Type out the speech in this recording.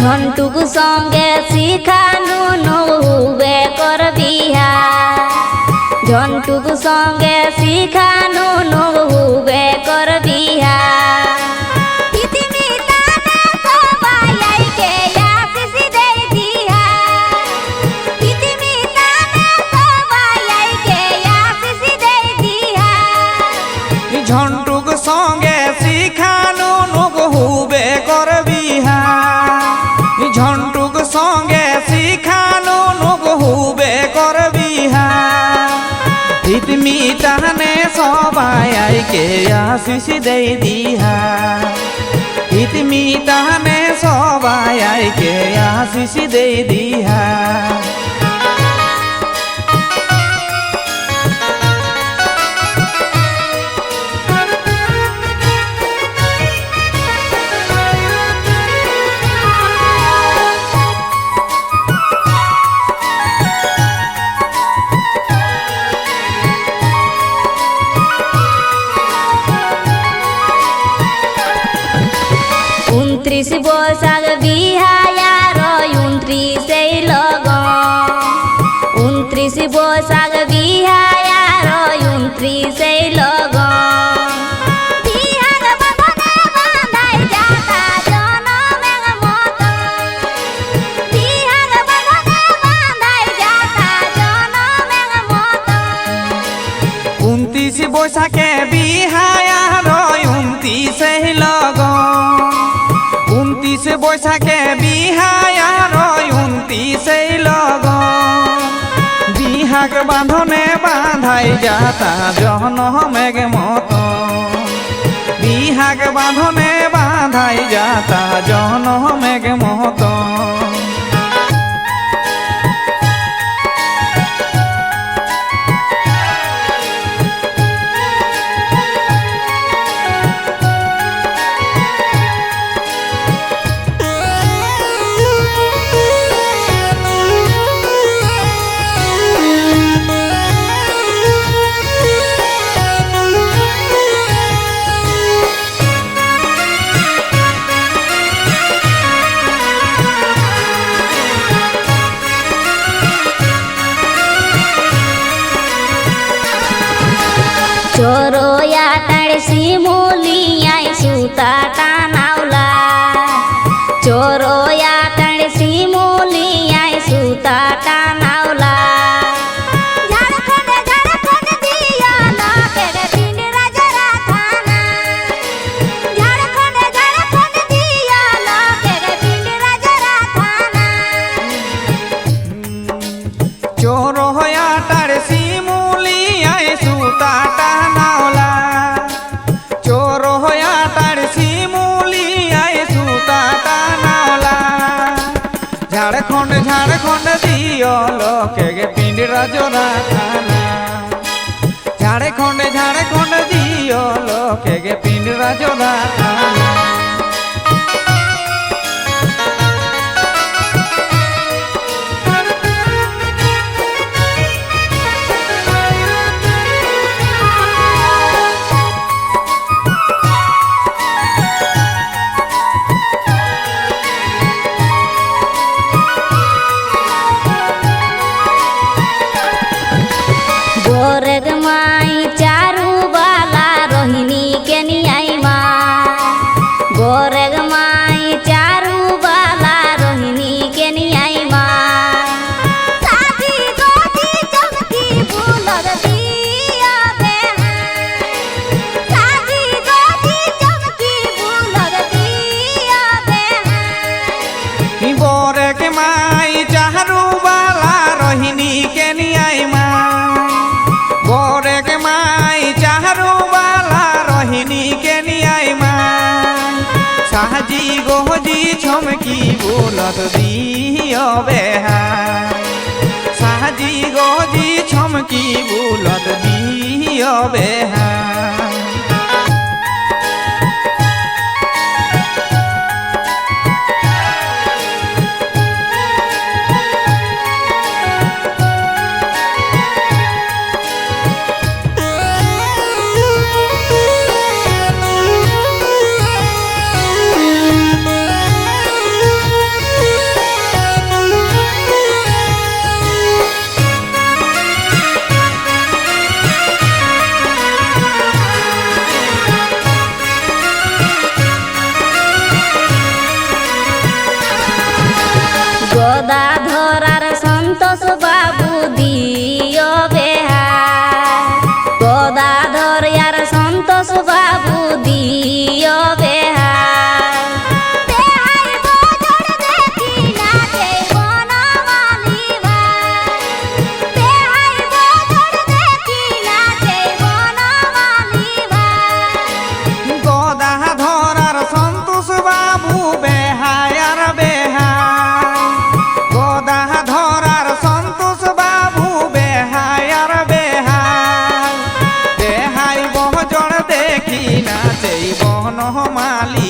ঝন্টুক সঙ্গে শিখানু নহুবে কর বিহা ঝন্টুক সঙ্গে শিখানু নহুবে কর বিহা ঝন্টুক সঙ্গে শিখানু নহুবে কর বিহা ঝন্টুক সঙ্গে শিখানু নহুবে কর বিহা হিতমি টানে সবাই আইকে আশিস দেই দিহা হিতমি টানে সবাই আইকে আশিস দেই দিহা উনত্রিশ বৈশাখ বিহায়ার 29 লগন 29 বৈশাখ বিহায়ার 29 লগন বিহার বাঁধনে বাঁধাই যাতা জনমের মতন বিহার বাঁধনে বাঁধাই যাতা জনমের মতন 29 বৈশাখে বিহায়ার 29 লগন 29 বৈশাখে বিহায়ার 29 লগন বিহাগ বাঁধনে বাঁধাই যাতা জনমের মতন বিহাগ বাঁধনে বাঁধাই যাতা জনমের মতন চোরয়া টাড় শিমুলিয়ায় সুতা টানাওলা চোরয়া টাড় শিমুলিয়ায় সুতা টানাওলা ঝাড়খণ্ড ঝাড়খণ্ড দিয়া লোকের পিণ্ড রাজরা থানা ঝাড়খণ্ড ঝাড়খণ্ড দিয়া লোকের পিণ্ড রাজরা থানা চোর হয়া টার শিমুলিয়ায় সুতা টানাওলা চোর হয়া টার শিমুলিয়ায় সুতা টানাওলা ঝাড়খণ্ড ঝাড়খণ্ড দিও লোকে পিণ্ড রাজরা থানা ঝাড়খণ্ড ঝাড়খণ্ড দিও লোকে পিণ্ড রাজরা থানা गोरग माई चारू बाला रोहिणी के नियाई माँ गोरग माई चारू बाला रोहिणी के नियाई माँ साथी गोदी चमकी फूलर दिया बेहान साथी गोदी चमकी फूलर दिया बेहान बोरे के माई चारू बाला रोहिणी के नियाई माँ बोरे के माई चारू बाला रोहिणी के नियाई माँ साहजी गोजी छमकी बोलत दियो बेहान साहजी गोजी छमकी बोलत दियो बेहान বনমালী